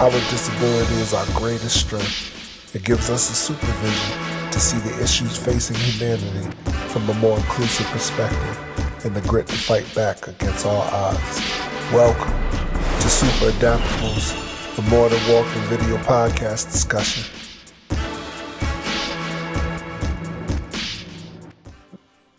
Our disability is our greatest strength. It gives us a supervision to see the issues facing humanity from a more inclusive perspective and the grit to fight back against all odds. Welcome to Super Adaptables, the More Than Walking video podcast discussion.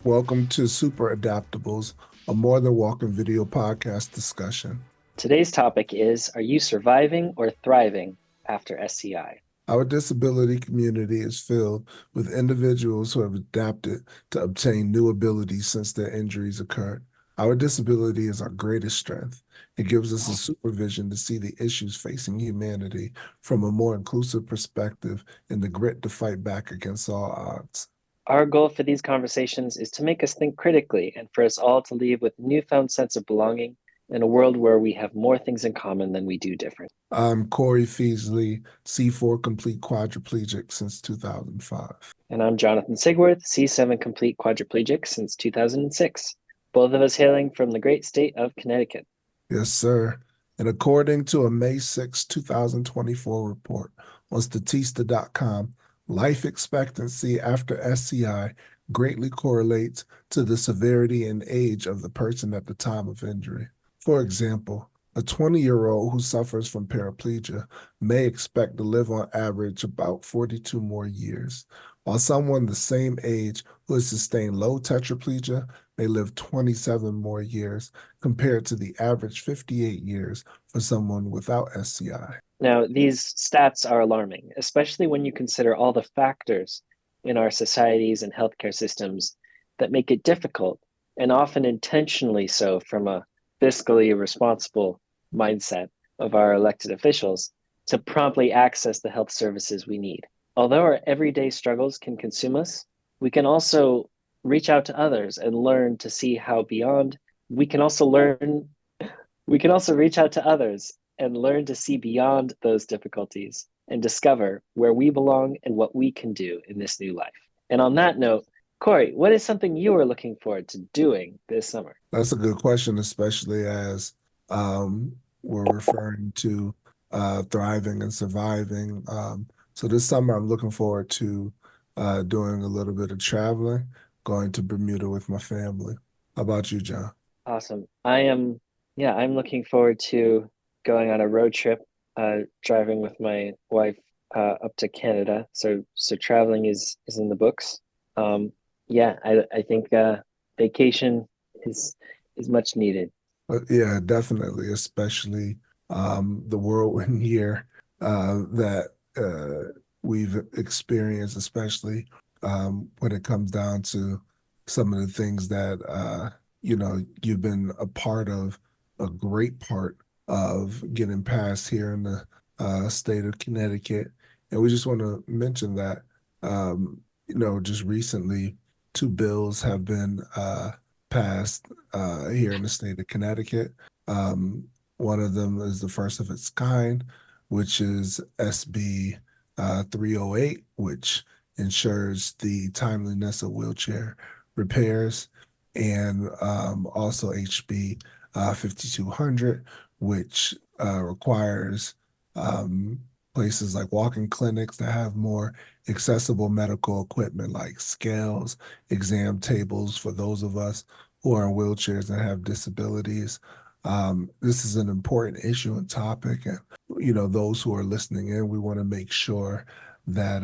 Welcome to Super Adaptables, a More Than Walking video podcast discussion. Today's topic is, are you surviving or thriving after SCI? Our disability community is filled with individuals who have adapted to obtain new abilities since their injuries occurred. Our disability is our greatest strength. It gives us a supervision to see the issues facing humanity from a more inclusive perspective and the grit to fight back against all odds. Our goal for these conversations is to make us think critically and for us all to leave with a newfound sense of belonging in a world where we have more things in common than we do different. I'm Corey Feasley, C4 complete quadriplegic since 2005. And I'm Jonathan Sigworth, C7 complete quadriplegic since 2006, both of us hailing from the great state of Connecticut. Yes, sir. And according to a May 6, 2024 report on Statista.com, life expectancy after SCI greatly correlates to the severity and age of the person at the time of injury. For example, a 20-year-old who suffers from paraplegia may expect to live on average about 42 more years, while someone the same age who has sustained low tetraplegia may live 27 more years compared to the average 58 years for someone without SCI. Now, these stats are alarming, especially when you consider all the factors in our societies and healthcare systems that make it difficult, and often intentionally so from a fiscally responsible mindset of our elected officials, to promptly access the health services we need. Although our everyday struggles can consume us, we can also reach out to others and learn to see how beyond. We can also reach out to others and learn to see beyond those difficulties and discover where we belong and what we can do in this new life. And on that note, Corey, what is something you are looking forward to doing this summer? That's a good question, especially as we're referring to thriving and surviving. So this summer, I'm looking forward to doing a little bit of traveling, going to Bermuda with my family. How about you, John? Awesome. I'm looking forward to going on a road trip, driving with my wife up to Canada. So traveling is in the books. I think vacation is much needed. Yeah, definitely, especially the whirlwind year that we've experienced, especially when it comes down to some of the things that you've been a part of, a great part of getting past here in the state of Connecticut. And we just want to mention that, just recently, two bills have been passed here in the state of Connecticut. One of them is the first of its kind, which is SB 308, which ensures the timeliness of wheelchair repairs, and also HB 5200, which requires places like walk-in clinics to have more accessible medical equipment like scales, exam tables for those of us who are in wheelchairs and have disabilities. This is an important issue and topic, and those who are listening in, we want to make sure that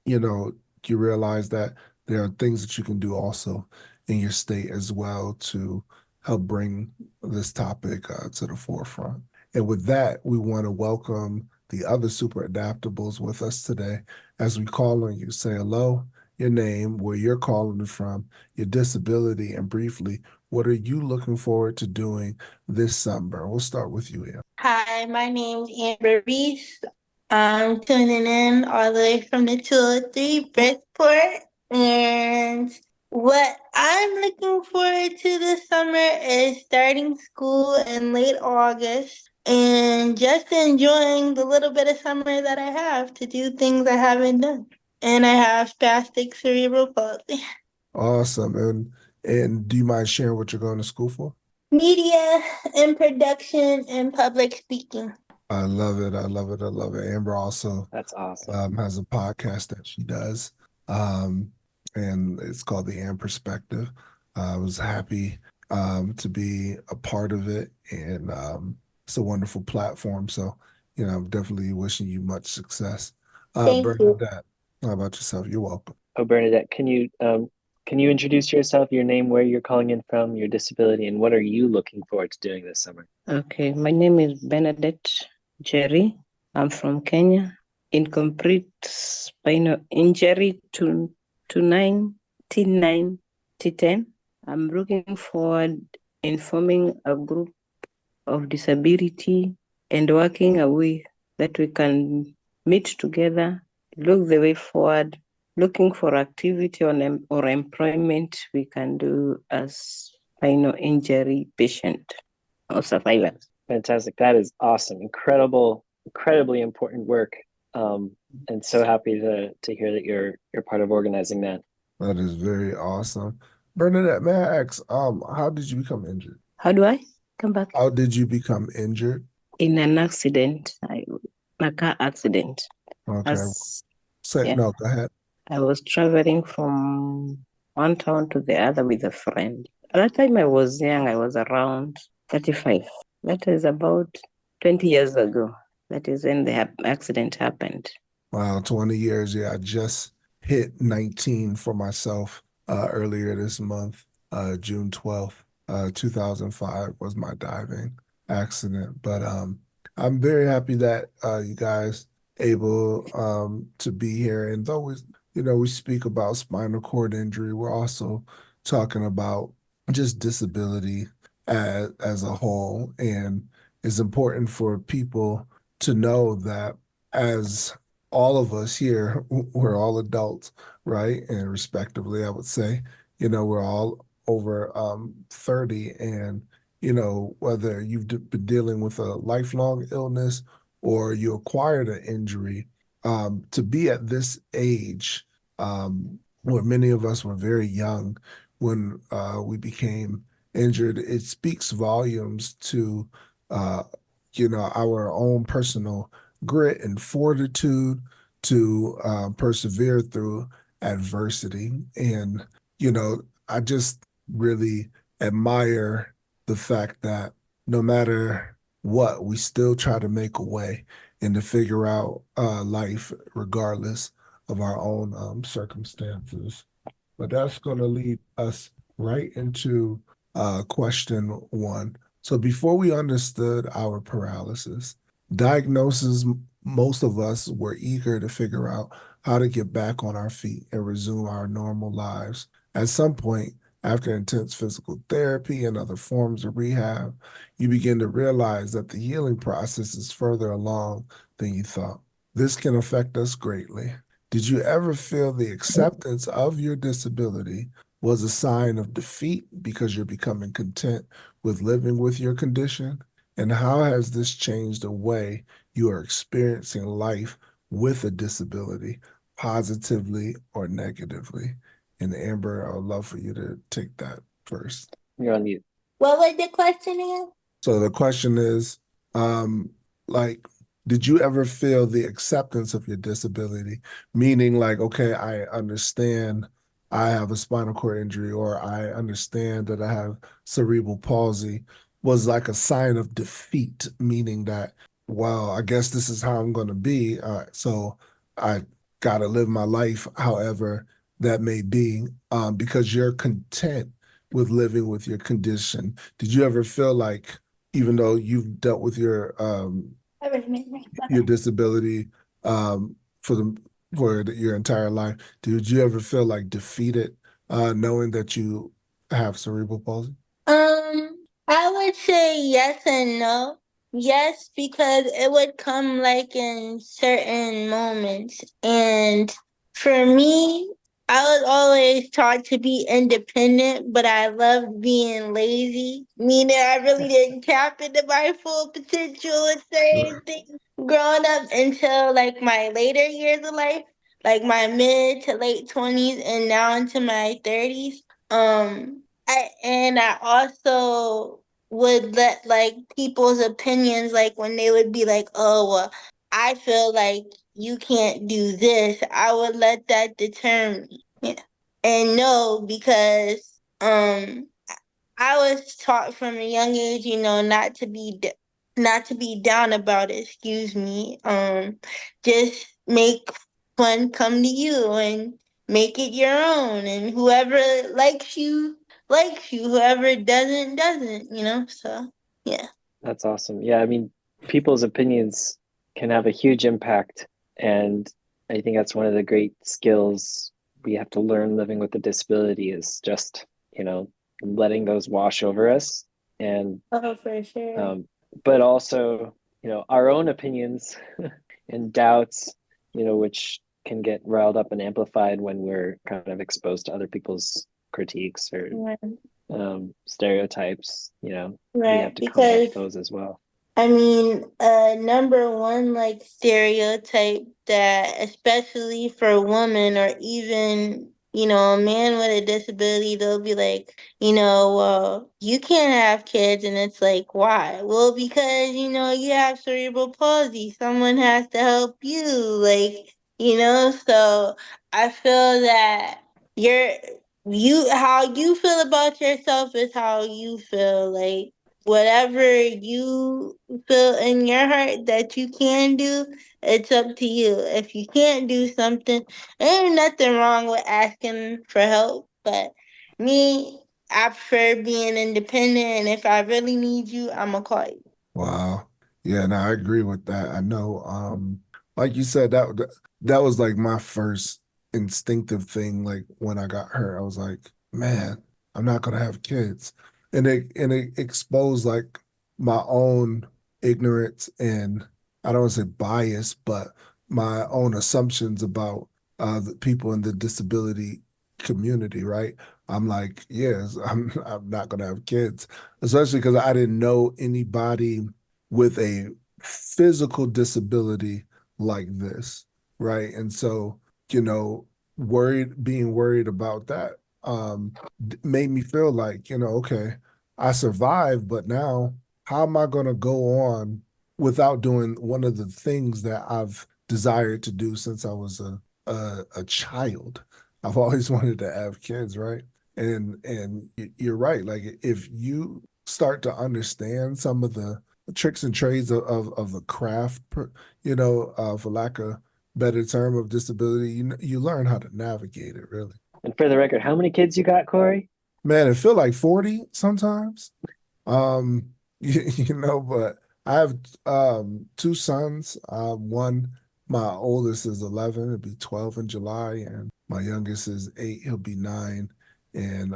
you realize that there are things that you can do also in your state as well to help bring this topic to the forefront. And with that, we want to welcome the other Super Adaptables with us today. As we call on you, say hello, your name, where you're calling from, your disability, and briefly, what are you looking forward to doing this summer? We'll start with you, Anne. Hi, my name's Amber Reese. I'm tuning in all the way from the 203 Bridgeport. And what I'm looking forward to this summer is starting school in late August and just enjoying the little bit of summer that I have to do things I haven't done. And I have spastic cerebral palsy. Awesome. And do you mind sharing what you're going to school for? Media and production and public speaking. I love it. I love it. I love it. Amber also That's awesome. has a podcast that she does, um, and it's called The Am Perspective. I was happy to be a part of it, and it's a wonderful platform. So, I'm definitely wishing you much success. Thank you. Bernadette, how about yourself? You're welcome. Oh, Bernadette, can you introduce yourself, your name, where you're calling in from, your disability, and what are you looking forward to doing this summer? Okay, my name is Bernadette Jerry. I'm from Kenya. Incomplete spinal injury to 9 T10. I'm looking forward in forming a group of disability and working a way that we can meet together, look the way forward, looking for activity or employment we can do as spinal injury patient or survivors. Fantastic. That is awesome. Incredibly important work. And so happy to hear that you're part of organizing that. That is very awesome. Bernadette, may I ask, how did you become injured? How do I come back? How did you become injured? In an accident, a car accident. Okay. Yeah. No, go ahead. I was traveling from one town to the other with a friend. At that time I was young, I was around 35. That is about 20 years ago. That is when the accident happened. Wow, 20 years. Yeah, I just hit 19 for myself earlier this month, June 12th, 2005 was my diving accident. But I'm very happy that you guys able to be here. And though we speak about spinal cord injury, we're also talking about just disability as a whole. And it's important for people to know that as all of us here, we're all adults, right? And respectively, I would say, we're all over 30. And, whether you've been dealing with a lifelong illness or you acquired an injury, to be at this age, where many of us were very young when we became injured, it speaks volumes to, uh, our own personal grit and fortitude to persevere through adversity. And, I just really admire the fact that no matter what, we still try to make a way and to figure out life regardless of our own circumstances. But that's going to lead us right into question one. So before we understood our paralysis, diagnosis, most of us were eager to figure out how to get back on our feet and resume our normal lives. At some point, after intense physical therapy and other forms of rehab, you begin to realize that the healing process is further along than you thought. This can affect us greatly. Did you ever feel the acceptance of your disability was a sign of defeat because you're becoming content with living with your condition? And how has this changed the way you are experiencing life with a disability, positively or negatively? And Amber, I would love for you to take that first. You're on mute. What was the question again? So the question is, like, did you ever feel the acceptance of your disability? Meaning like, okay, I understand I have a spinal cord injury, or I understand that I have cerebral palsy, was like a sign of defeat, meaning that, well, I guess this is how I'm going to be. So I got to live my life however that may be, because you're content with living with your condition. Did you ever feel like, even though you've dealt with your disability for your entire life, did you ever feel like defeated knowing that you have cerebral palsy? I would say yes and no. Yes, because it would come like in certain moments. And for me, I was always taught to be independent, but I loved being lazy, meaning I really didn't tap into my full potential and certain things growing up until like my later years of life, like my mid to late 20s and now into my 30s. I also would let like people's opinions, like when they would be like, oh, well, I feel like you can't do this, I would let that deter me. Yeah. And no, because I was taught from a young age, not to be down about it. Excuse me. Just make fun come to you and make it your own, and whoever likes you likes you. Whoever doesn't doesn't. So yeah. That's awesome. Yeah, I mean, people's opinions can have a huge impact. And I think that's one of the great skills we have to learn living with a disability is just, letting those wash over us. And, Oh, for sure. but also, our own opinions and doubts, which can get riled up and amplified when we're kind of exposed to other people's critiques or Right. stereotypes, we have Right. to combat Because those as well. I mean, number one, like stereotype that, especially for women or even, a man with a disability, they'll be like, well, you can't have kids. And it's like, why? Well, because, you have cerebral palsy. Someone has to help you. Like, so I feel that you're, how you feel about yourself is how you feel. Like, whatever you feel in your heart that you can do, it's up to you. If you can't do something, there ain't nothing wrong with asking for help. But me, I prefer being independent, and if I really need you, I'ma call you. Wow. Yeah, no, I agree with that. I know, like you said, that was like my first instinctive thing. Like when I got hurt, I was like, man, I'm not gonna have kids. And it exposed like my own ignorance and I don't want to say bias, but my own assumptions about the people in the disability community, right? I'm like, yes, I'm not gonna have kids, especially because I didn't know anybody with a physical disability like this, right? And so, you know, being worried about that made me feel like, okay, I survived, but now how am I going to go on without doing one of the things that I've desired to do since I was a child? I've always wanted to have kids, right? And you're right. Like if you start to understand some of the tricks and trades of the craft, for lack of better term of disability, you learn how to navigate it really. And for the record, how many kids you got, Corey? Man, it feel like 40 sometimes. Um, but I have two sons. One, my oldest is 11, it'll be 12 in July, and my youngest is 8, he'll be 9 in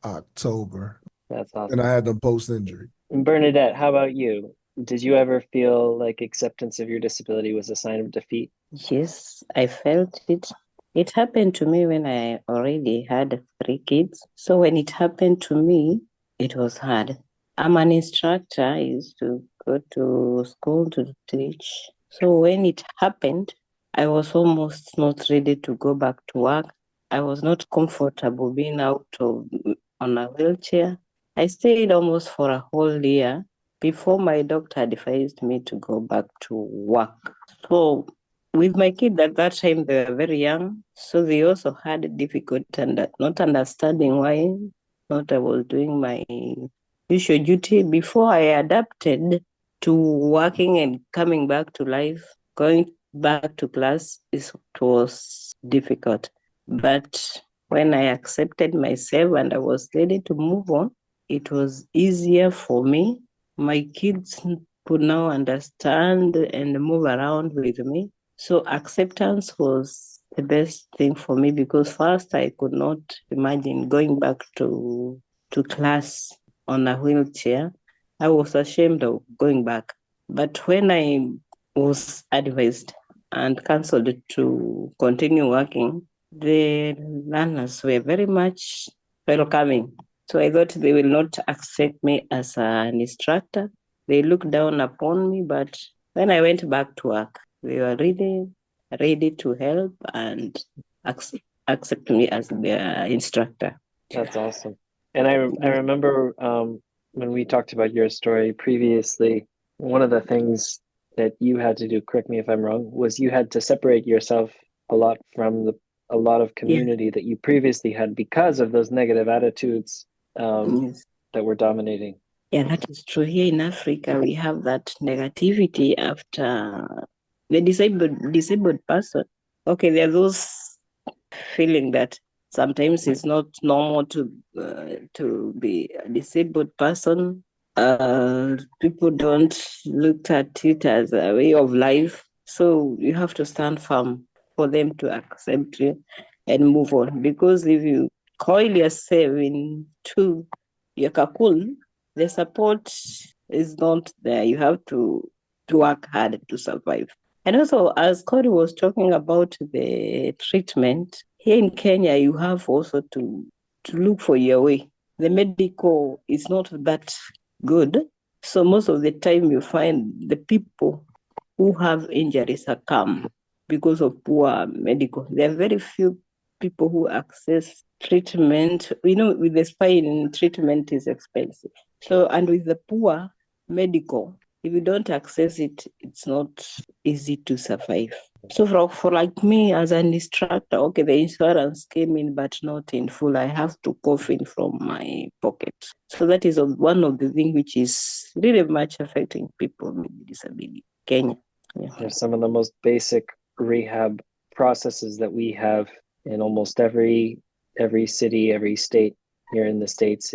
October. That's And I awesome. had them post injury. And Bernadette, how about you? Did you ever feel like acceptance of your disability was a sign of defeat? Yes, I felt it. It happened to me when I already had 3 kids. So when it happened to me, it was hard. I'm an instructor. I used to go to school to teach. So when it happened, I was almost not ready to go back to work. I was not comfortable being out of on a wheelchair. I stayed almost for a whole year before my doctor advised me to go back to work. So with my kids at that time, they were very young, so they also had difficulty not understanding why not I was doing my usual duty. Before I adapted to working and coming back to life, going back to class, it was difficult. But when I accepted myself and I was ready to move on, it was easier for me. My kids could now understand and move around with me. So acceptance was the best thing for me because first I could not imagine going back to class on a wheelchair. I was ashamed of going back. But when I was advised and counseled to continue working, the learners were very much welcoming. So I thought they will not accept me as an instructor. They looked down upon me, but when I went back to work, they were really ready to help and accept me as their instructor. That's awesome. And I remember when we talked about your story previously, one of the things that you had to do, correct me if I'm wrong, was you had to separate yourself a lot from a lot of Yeah. community that you previously had because of those negative attitudes Yes. that were dominating. Yeah, that is true. Here in Africa, we have that negativity after the disabled person. Okay, there are those feeling that sometimes it's not normal to be a disabled person. People don't look at it as a way of life, so you have to stand firm for them to accept you and move on. Because if you coil yourself into your cocoon, the support is not there. You have to work hard to survive. And also, as Cody was talking about the treatment, here in Kenya, you have also to look for your way. The medical is not that good. So most of the time you find the people who have injuries succumb because of poor medical. There are very few people who access treatment. With the spine, treatment is expensive. So, and with the poor medical, if you don't access it, it's not easy to survive. So for like me as an instructor, okay, the insurance came in, but not in full. I have to cough in from my pocket. So that is one of the things which is really much affecting people with disability. Kenya. Yeah. There's some of the most basic rehab processes that we have in almost every city, every state here in the States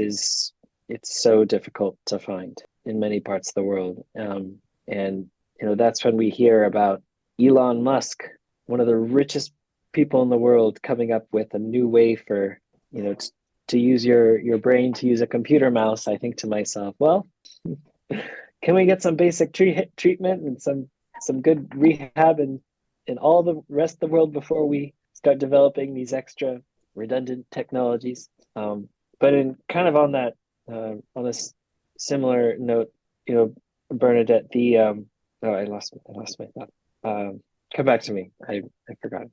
it's so difficult to find in many parts of the world. And that's when we hear about Elon Musk, one of the richest people in the world, coming up with a new way for to use your brain to use a computer mouse. I think to myself, well, can we get some basic treatment and some good rehab in all the rest of the world before we start developing these extra redundant technologies? But in kind of on this similar note, Bernadette, oh, I lost my thought. Come back to me. I forgot.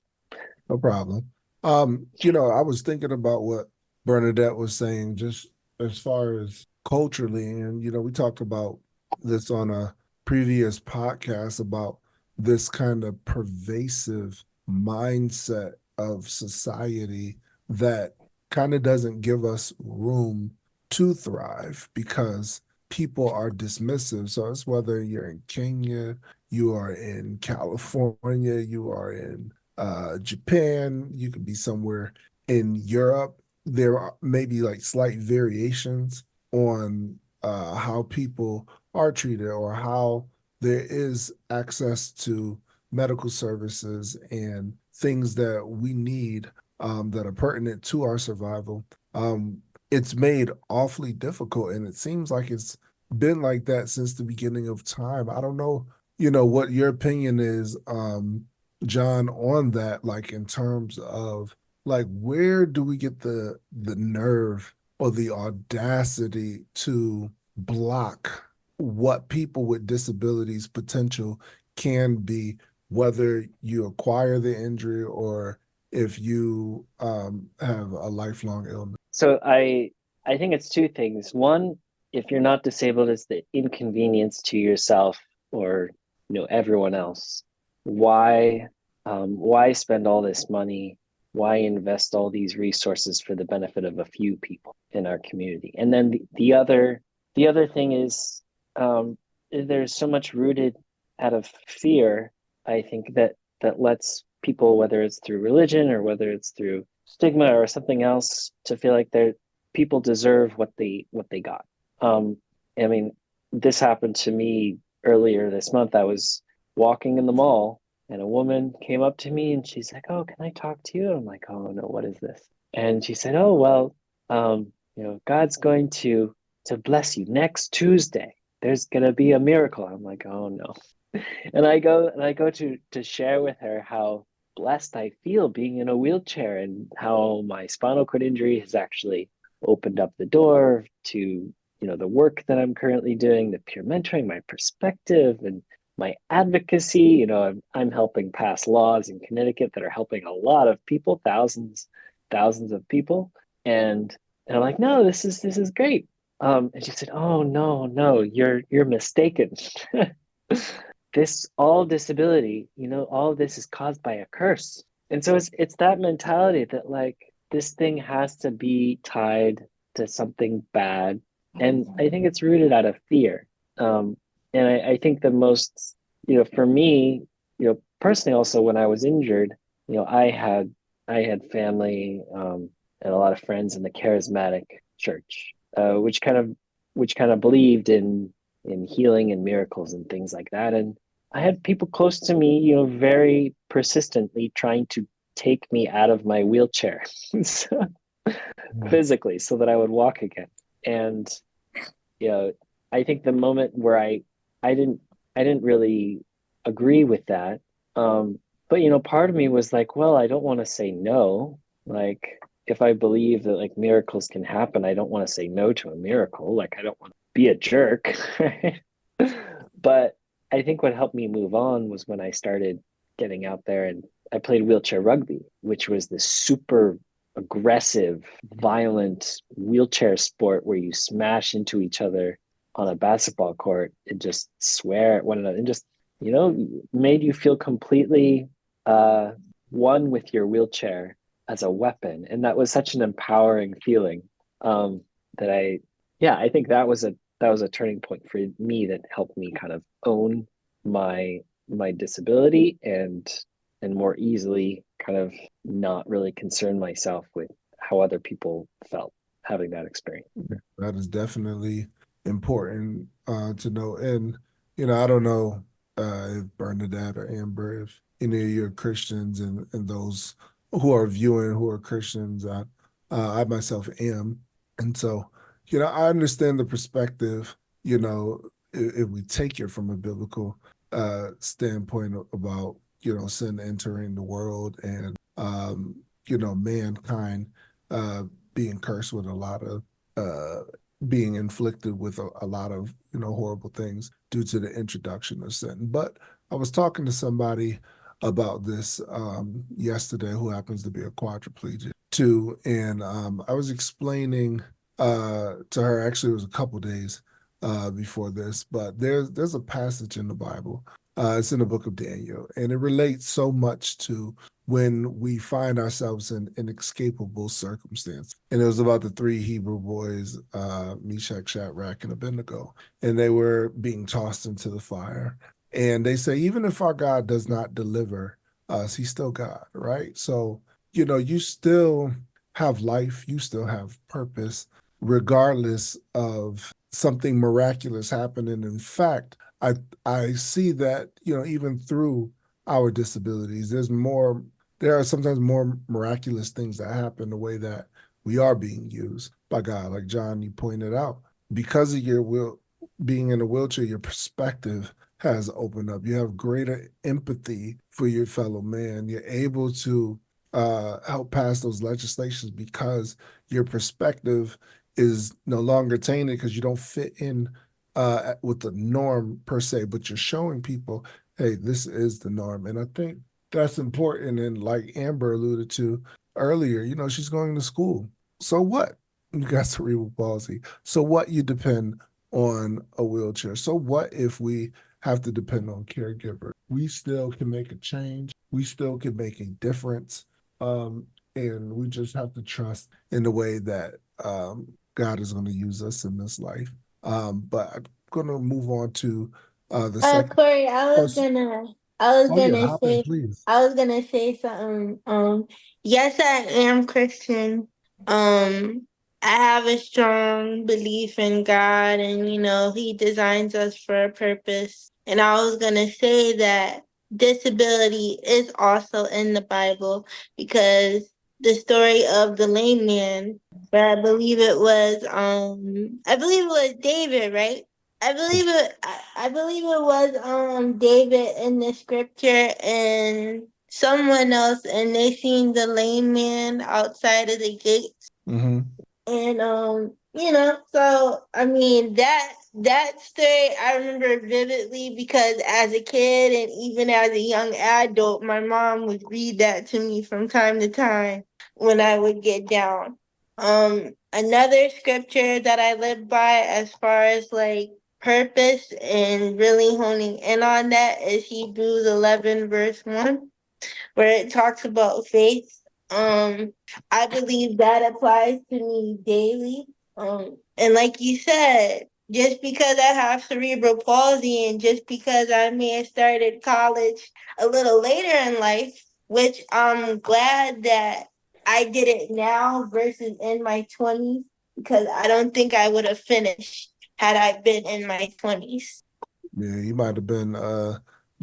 No problem. I was thinking about what Bernadette was saying, just as far as culturally, and we talked about this on a previous podcast about this kind of pervasive mindset of society that kind of doesn't give us room to thrive because people are dismissive. So it's whether you're in Kenya, you are in California, you are in Japan, you could be somewhere in Europe. There are maybe like slight variations on how people are treated or how there is access to medical services and things that we need that are pertinent to our survival. It's made awfully difficult, and it seems like it's been like that since the beginning of time. I don't know, what your opinion is, John, on that, like in terms of like where do we get the nerve or the audacity to block what people with disabilities potential can be, whether you acquire the injury or if you have a lifelong illness? So I think it's two things. One, if you're not disabled, it's the inconvenience to yourself or everyone else. Why spend all this money? Why invest all these resources for the benefit of a few people in our community? And then the other thing is there's so much rooted out of fear, I think, that lets people, whether it's through religion or whether it's through stigma or something else, to feel like people deserve what they got. I mean, this happened to me earlier this month. I was walking in the mall and a woman came up to me and she's like, "Oh, can I talk to you?" And I'm like, "Oh no, what is this?" And she said, "Oh, well, God's going to bless you next Tuesday. There's gonna be a miracle." I'm like, "Oh no." And I go to share with her how blessed I feel being in a wheelchair and how my spinal cord injury has actually opened up the door to the work that I'm currently doing, the peer mentoring, my perspective, and my advocacy. I'm helping pass laws in Connecticut that are helping a lot of people, thousands of people, and I'm like, no, this is great. And she said, "Oh no, no, you're mistaken. This all disability, all of this is caused by a curse." And so it's that mentality that like this thing has to be tied to something bad. And I think it's rooted out of fear. Um, and I think the most, for me, personally also when I was injured, I had family and a lot of friends in the charismatic church, which kind of believed in healing and miracles and things like that. And I had people close to me, very persistently trying to take me out of my wheelchair physically so that I would walk again. And you know, I think the moment where I didn't really agree with that. But part of me was like, well, I don't want to say no. Like if I believe that like miracles can happen, I don't want to say no to a miracle. Like I don't want to be a jerk. Right? But I think what helped me move on was when I started getting out there and I played wheelchair rugby, which was this super aggressive, violent wheelchair sport where you smash into each other on a basketball court and just swear at one another and just, made you feel completely uh, one with your wheelchair as a weapon. And that was such an empowering feeling that yeah, I think that was a turning point for me that helped me kind of own my disability and more easily kind of not really concern myself with how other people felt having that experience. That is definitely important to know. And, I don't know if Bernadette or Amber, if any of you are Christians and those who are viewing who are Christians, I myself am. And so, I understand the perspective, if we take it from a biblical standpoint about, sin entering the world and, mankind uh, being cursed with a lot of uh, being inflicted with a lot of horrible things due to the introduction of sin. But I was talking to somebody about this yesterday who happens to be a quadriplegic too, and I was explaining to her. Actually, it was a couple days before this, but there's a passage in the Bible. It's in the book of Daniel, and it relates so much to when we find ourselves in inescapable circumstance. And it was about the three Hebrew boys, Meshach, Shadrach, and Abednego, and they were being tossed into the fire. And they say, even if our God does not deliver us, he's still God, right? So, you still have life, you still have purpose, regardless of something miraculous happening. In fact, I see that, even through our disabilities, there are sometimes more miraculous things that happen the way that we are being used by God. Like John, you pointed out, because of your being in a wheelchair, your perspective has opened up. You have greater empathy for your fellow man. You're able to help pass those legislations because your perspective is no longer tainted because you don't fit in with the norm per se, but you're showing people, hey, this is the norm. And I think that's important. And like Amber alluded to earlier, she's going to school. So what? You got cerebral palsy. So what? You depend on a wheelchair. So what if we have to depend on caregivers? We still can make a change. We still can make a difference. And we just have to trust in the way that God is going to use us in this life. But I'm going to move on to the second. Corey, Oh, I was oh yeah, gonna hop in, say, please. I was gonna say something. Yes, I am Christian. I have a strong belief in God, and He designs us for a purpose. And I was gonna say that disability is also in the Bible because the story of the lame man, where I believe it was David, right? I believe it was David in the scripture and someone else, and they seen the lame man outside of the gate. Mm-hmm. And so I mean that story I remember vividly because as a kid and even as a young adult, my mom would read that to me from time to time when I would get down. Another scripture that I live by as far as like purpose and really honing in on that is Hebrews 11 verse 1, where it talks about faith. I believe that applies to me daily. And like you said, just because I have cerebral palsy and just because I may have started college a little later in life, which I'm glad that I did it now versus in my 20s, because I don't think I would have finished had I been in my 20s. Yeah, you might have been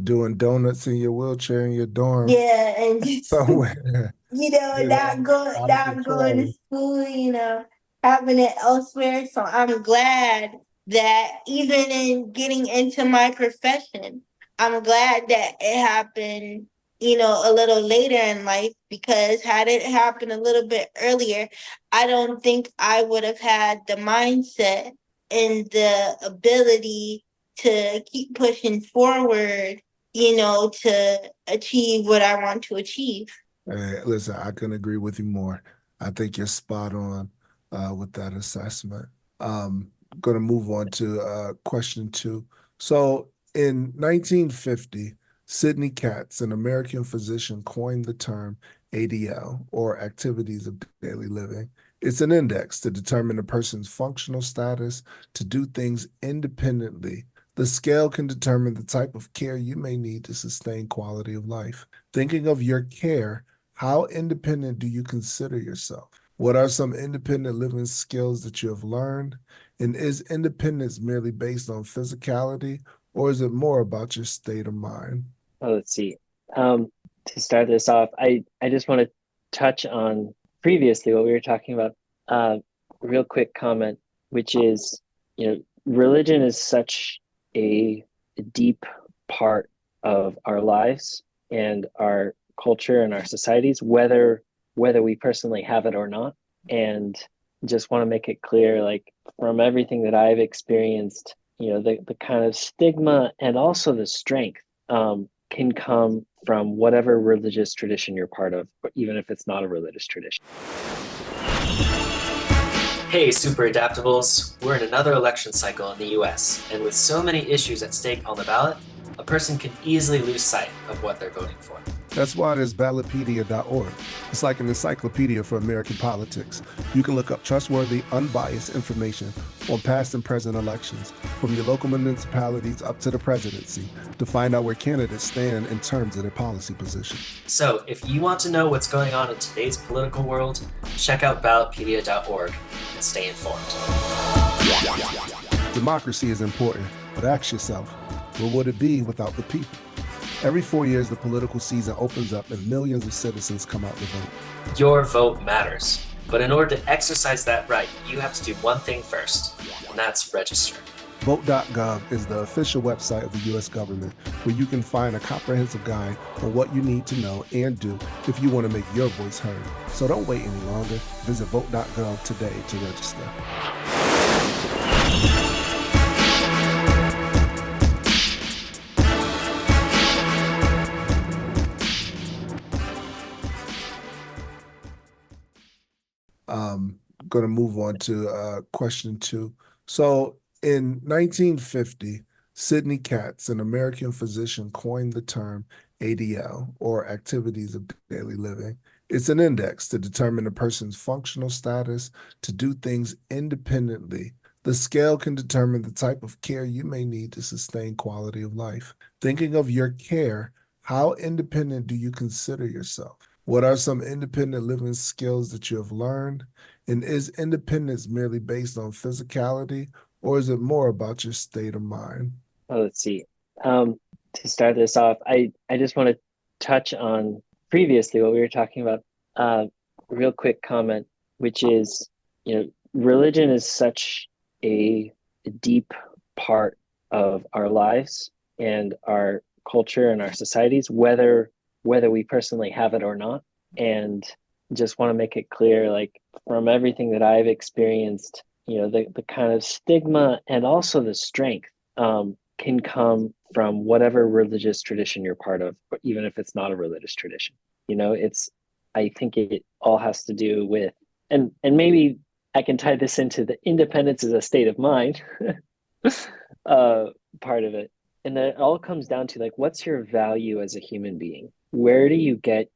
doing donuts in your wheelchair in your dorm Yeah, and somewhere. not Out of not going to control. school, having it elsewhere. So I'm glad that even in getting into my profession, I'm glad that it happened, a little later in life, because had it happened a little bit earlier, I don't think I would have had the mindset and the ability to keep pushing forward, to achieve what I want to achieve. Hey, listen, I couldn't agree with you more. I think you're spot on with that assessment. Going to move on to question 2. So, in 1950, Sidney Katz, an American physician, coined the term ADL, or activities of daily living. It's an index to determine a person's functional status to do things independently. The scale can determine the type of care you may need to sustain quality of life. Thinking of your care, how independent do you consider yourself? What are some independent living skills that you have learned? And is independence merely based on physicality, or is it more about your state of mind? Well, let's see. To start this off, I just want to touch on previously what we were talking about. Real quick comment, which is, religion is such a deep part of our lives and our culture and our societies, whether we personally have it or not. And just want to make it clear, like from everything that I've experienced, the kind of stigma and also the strength can come from whatever religious tradition you're part of, even if it's not a religious tradition. Hey, Super Adaptables! We're in another election cycle in the US, and with so many issues at stake on the ballot, a person can easily lose sight of what they're voting for. That's why there's ballotpedia.org. It's like an encyclopedia for American politics. You can look up trustworthy, unbiased information on past and present elections, from your local municipalities up to the presidency, to find out where candidates stand in terms of their policy position. So, if you want to know what's going on in today's political world, check out ballotpedia.org and stay informed. Democracy is important, but ask yourself, what would it be without the people? Every 4 years, the political season opens up and millions of citizens come out to vote. Your vote matters, but in order to exercise that right, you have to do one thing first, and that's register. Vote.gov is the official website of the U.S. government, where you can find a comprehensive guide on what you need to know and do if you want to make your voice heard. So don't wait any longer. Visit vote.gov today to register. Going to move on to question 2. So in 1950, Sidney Katz, an American physician, coined the term ADL, or activities of daily living. It's an index to determine a person's functional status to do things independently. The scale can determine the type of care you may need to sustain quality of life. Thinking of your care, how independent do you consider yourself? What are some independent living skills that you have learned? And is independence merely based on physicality, or is it more about your state of mind? Well, let's see. To start this off, I just want to touch on previously what we were talking about. Real quick comment, which is, religion is such a deep part of our lives and our culture and our societies, whether we personally have it or not. And just want to make it clear, like from everything that I've experienced, the kind of stigma and also the strength can come from whatever religious tradition you're part of, even if it's not a religious tradition. I think it all has to do with, and maybe I can tie this into the independence as a state of mind part of it. And then it all comes down to like, what's your value as a human being? Where do you get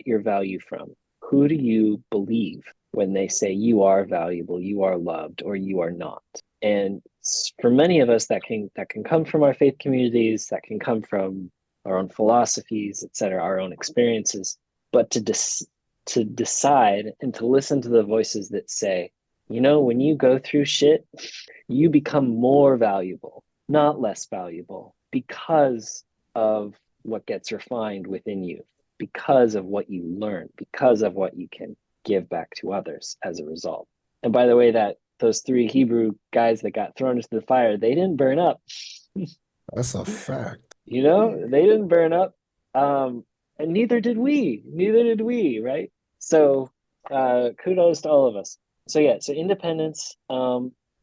your value from? Who do you believe when they say you are valuable, you are loved, or you are not? And for many of us, that can come from our faith communities, that can come from our own philosophies, etc., our own experiences. But to decide and to listen to the voices that say, when you go through shit, you become more valuable, not less valuable, because of what gets refined within you, because of what you learn, because of what you can give back to others as a result. And by the way, that those 3 Hebrew guys that got thrown into the fire, they didn't burn up. That's a fact. They didn't burn up. And neither did we. Neither did we, right? So kudos to all of us. So yeah, so independence,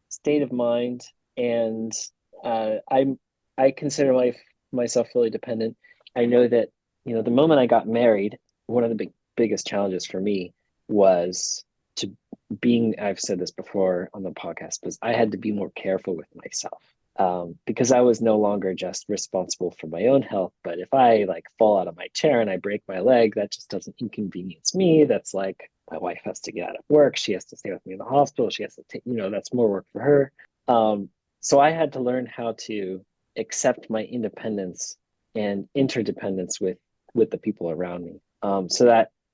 state of mind, and I consider myself fully dependent. I know that, the moment I got married, one of the biggest challenges for me was to I've said this before on the podcast, but I had to be more careful with myself. Because I was no longer just responsible for my own health, but if I like fall out of my chair and I break my leg, that just doesn't inconvenience me. That's like my wife has to get out of work. She has to stay with me in the hospital. She has to take, that's more work for her. So I had to learn how to accept my independence and interdependence with the people around me. So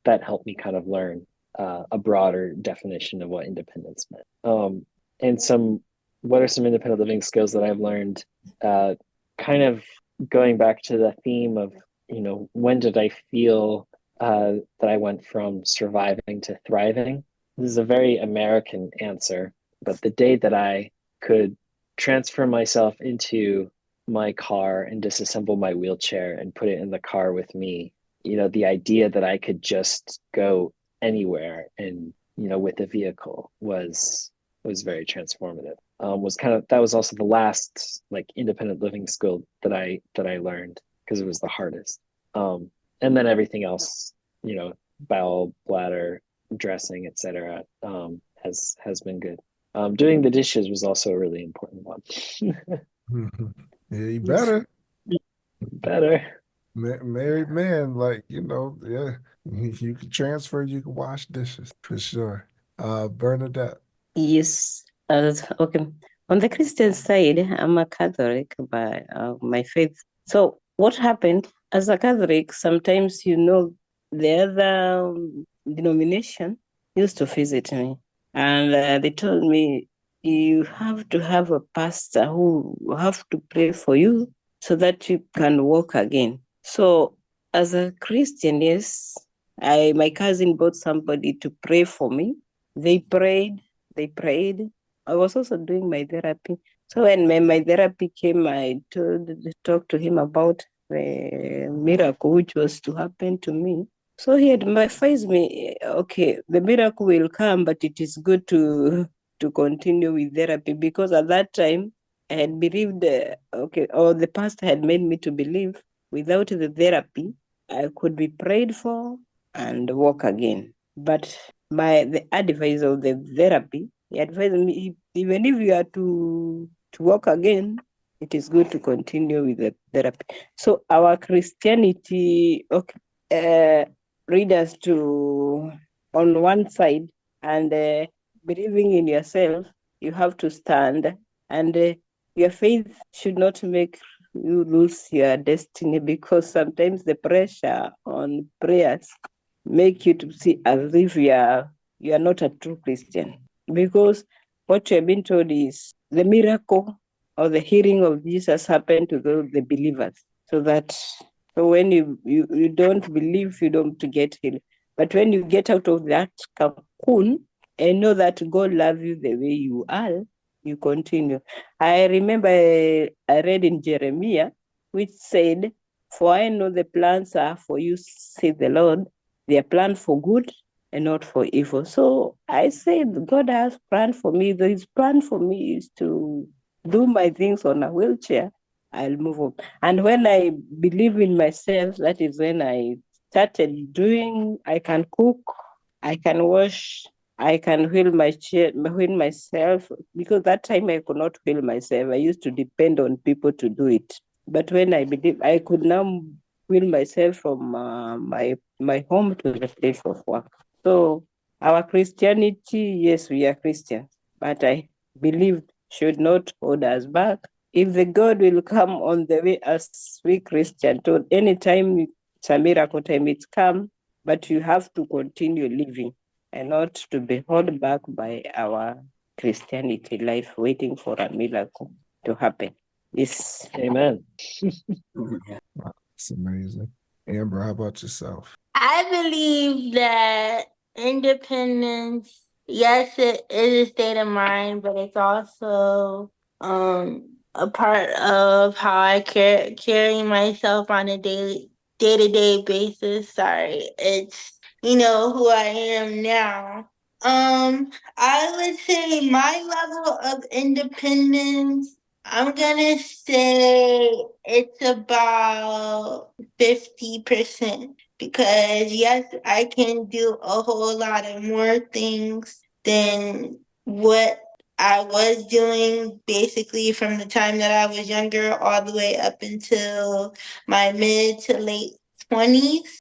that helped me kind of learn a broader definition of what independence meant. And what are some independent living skills that I've learned? Kind of going back to the theme of, when did I feel that I went from surviving to thriving? This is a very American answer, but the day that I could transfer myself into my car and disassemble my wheelchair and put it in the car with me, the idea that I could just go anywhere and, with a vehicle was very transformative. That was also the last like independent living skill that I learned, because it was the hardest. And then everything else, bowel, bladder, dressing, etc., has been good. Doing the dishes was also a really important one. Yeah, you better. Better. Married man, like, yeah, you can transfer, you can wash dishes for sure. Bernadette. Yes. Okay. On the Christian side, I'm a Catholic by my faith. So what happened as a Catholic, sometimes, the other denomination used to visit me, and they told me, you have to have a pastor who have to pray for you so that you can walk again. So as a Christian, yes, my cousin brought somebody to pray for me. They prayed. I was also doing my therapy. So when my therapy came, I talked to him about the miracle which was to happen to me. So he advised me, okay, the miracle will come, but it is good to continue with therapy, because at that time I had believed, or the pastor had made me to believe without the therapy, I could be prayed for and walk again. But by the advice of the therapy, he advised me, even if you are to walk again, it is good to continue with the therapy. So our Christianity lead us to, on one side, and believing in yourself, you have to stand, and your faith should not make you lose your destiny, because sometimes the pressure on prayers make you to see as if you are not a true Christian, because what you have been told is the miracle or the healing of Jesus happened to the believers. So when you don't believe, you don't get healed. But when you get out of that cocoon and know that God loves you the way you are, you continue. I remember I read in Jeremiah, which said, "For I know the plans are for you, said the Lord. They are planned for good and not for evil." So I said, God has planned for me. His plan for me is to do my things on a wheelchair. I'll move on. And when I believe in myself, that is when I started doing, I can cook, I can wash, I can heal myself, because that time I could not heal myself. I used to depend on people to do it. But when I believe I could now heal myself from my home to the place of work. So our Christianity, yes, we are Christians, but I believe should not hold us back. If the God will come on the way as we Christian told, anytime it's a miracle time, it's come, but you have to continue living and not to be held back by our Christianity life, waiting for a miracle to happen. Yes. Amen. It's amazing. Amber, how about yourself? I believe that independence, yes, it is a state of mind, but it's also a part of how I carry myself on a day to day basis. Sorry, it's who I am now. I would say my level of independence, I'm gonna say it's about 50%, because yes, I can do a whole lot of more things than what I was doing basically from the time that I was younger all the way up until my mid to late 20s.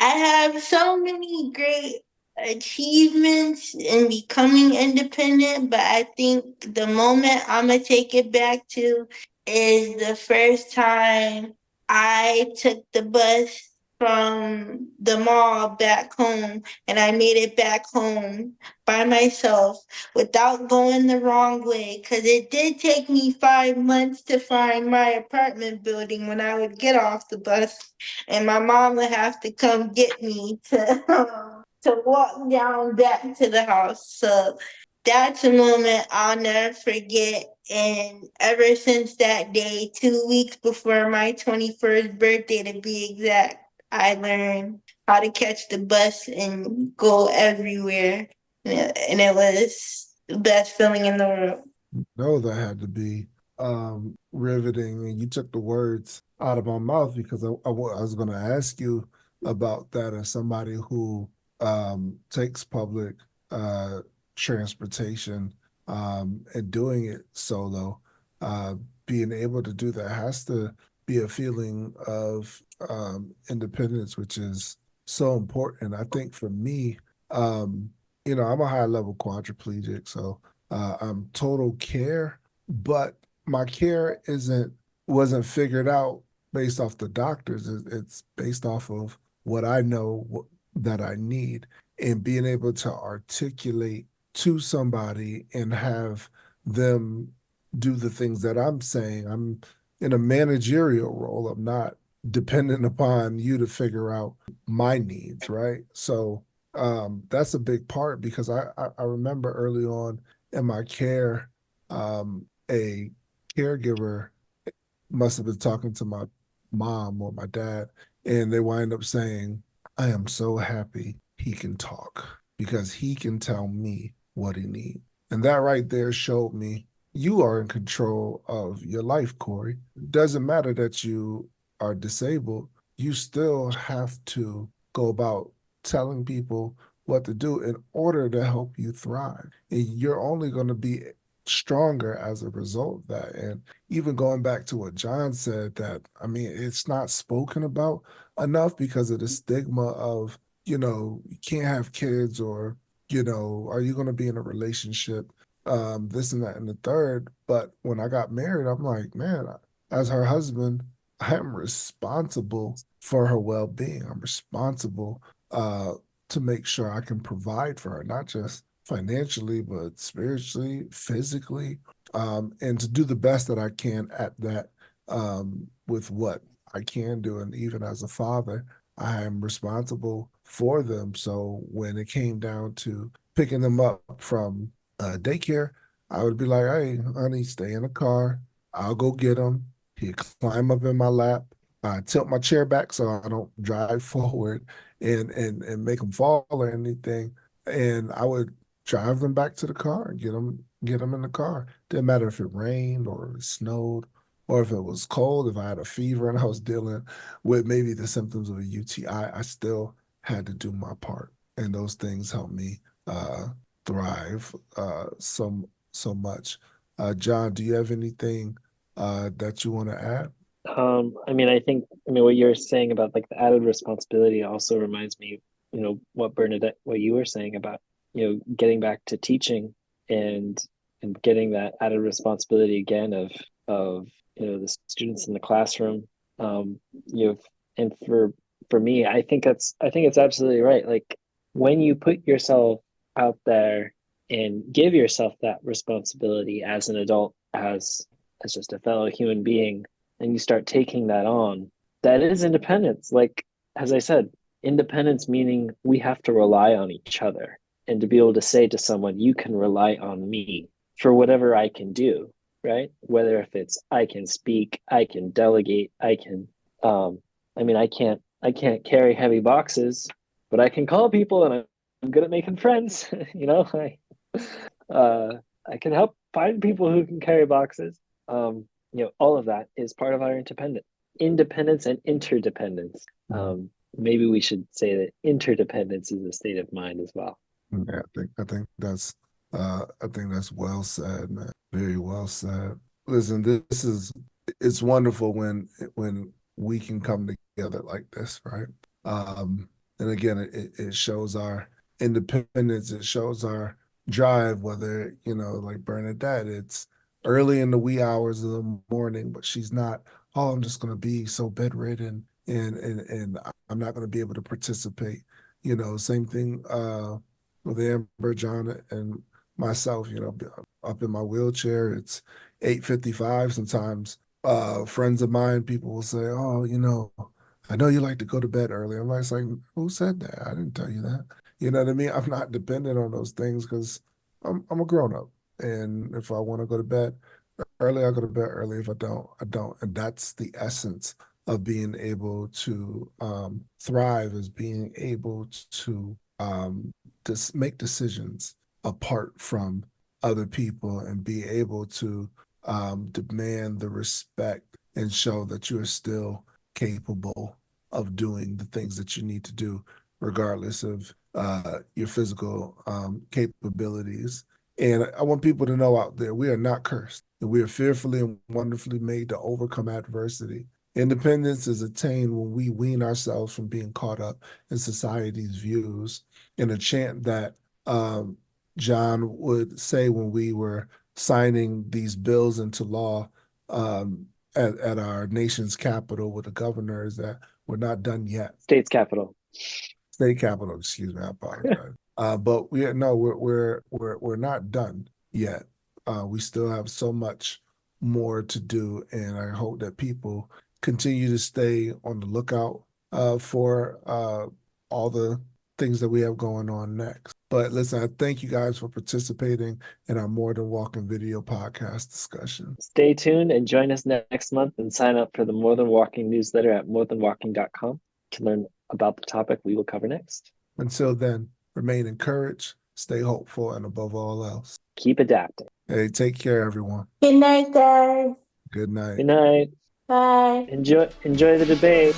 I have so many great achievements in becoming independent, but I think the moment I'm gonna take it back to is the first time I took the bus from the mall back home, and I made it back home by myself without going the wrong way, because it did take me 5 months to find my apartment building when I would get off the bus, and my mom would have to come get me to walk down back to the house. So that's a moment I'll never forget. And ever since that day, 2 weeks before my 21st birthday to be exact, I learned how to catch the bus and go everywhere. And it was the best feeling in the world. No, that had to be riveting. And you took the words out of my mouth, because I was going to ask you about that as somebody who takes public uh, transportation and doing it solo. Uh, Being able to do that has to be a feeling of independence, which is so important. I think for me, I'm a high level quadriplegic, so I'm total care, but my care wasn't figured out based off the doctors. It's based off of what I know that I need, and being able to articulate to somebody and have them do the things that I'm saying. I'm in a managerial role. I'm not dependent upon you to figure out my needs, right? So that's a big part, because I remember early on in my care, a caregiver must have been talking to my mom or my dad, and they wind up saying, I am so happy he can talk because he can tell me what he needs. And that right there showed me you are in control of your life, Corey. It doesn't matter that you are disabled, you still have to go about telling people what to do in order to help you thrive. And you're only going to be stronger as a result of that. And even going back to what John said, that I mean, it's not spoken about enough because of the stigma of, you can't have kids, or, are you going to be in a relationship? This and that and the third. But when I got married, I'm like, man, as her husband, I am responsible for her well-being. I'm responsible to make sure I can provide for her, not just financially, but spiritually, physically, and to do the best that I can at that, with what I can do. And even as a father, I am responsible for them. So when it came down to picking them up from daycare, I would be like, hey, honey, stay in the car. I'll go get him. He'd climb up in my lap. I tilt my chair back so I don't drive forward and make him fall or anything. And I would drive them back to the car and get them in the car. Didn't matter if it rained or it snowed or if it was cold, if I had a fever and I was dealing with maybe the symptoms of a UTI, I still had to do my part. and those things help me thrive so much. John, do you have anything that you want to add? I mean, what you're saying about like the added responsibility also reminds me, what Bernadette, what you were saying about, getting back to teaching and getting that added responsibility again of the students in the classroom. You know, and for me, I think it's absolutely right. Like when you put yourself out there and give yourself that responsibility as an adult, as just a fellow human being, and you start taking that on, that is independence. Like, as I said, independence meaning we have to rely on each other and to be able to say to someone, you can rely on me for whatever I can do, right? Whether if it's I can speak, I can delegate, I can't carry heavy boxes, but I can call people and I'm good at making friends. Uh, I can help find people who can carry boxes. All of that is part of our independence and interdependence. Maybe we should say that interdependence is a state of mind as well. Yeah, I think that's well said, man. Very well said. Listen, it's wonderful when we can come together like this, right? And again, it shows our independence. It shows our drive. Whether like Bernadette, it's early in the wee hours of the morning, but she's not. Oh, I'm just going to be so bedridden, and I'm not going to be able to participate. Same thing with Amber, John, and myself. Up in my wheelchair. It's 8:55 sometimes. Friends of mine, people will say, "Oh, I know you like to go to bed early." I'm like, who said that? I didn't tell you that. You know what I mean? I'm not dependent on those things because I'm a grown up, and if I want to go to bed early, I go to bed early. If I don't, I don't. And that's the essence of being able to thrive, is being able to make decisions apart from other people and be able to demand the respect and show that you are still capable of doing the things that you need to do, regardless of your physical capabilities. And I want people to know out there, we are not cursed. We are fearfully and wonderfully made to overcome adversity. Independence is attained when we wean ourselves from being caught up in society's views. In a chant that John would say when we were signing these bills into law at our nation's capital with the governors, that we're not done yet. State's capital. State capital, excuse me, I apologize. But we're not done yet. We still have so much more to do, and I hope that people continue to stay on the lookout for all the things that we have going on next. But listen, I thank you guys for participating in our More Than Walking video podcast discussion. Stay tuned and join us next month and sign up for the More Than Walking newsletter at morethanwalking.com to learn about the topic we will cover next. Until then, remain encouraged, stay hopeful, and above all else, keep adapting. Hey, take care, everyone. Good night, guys. Good night. Good night. Bye. Enjoy the debate.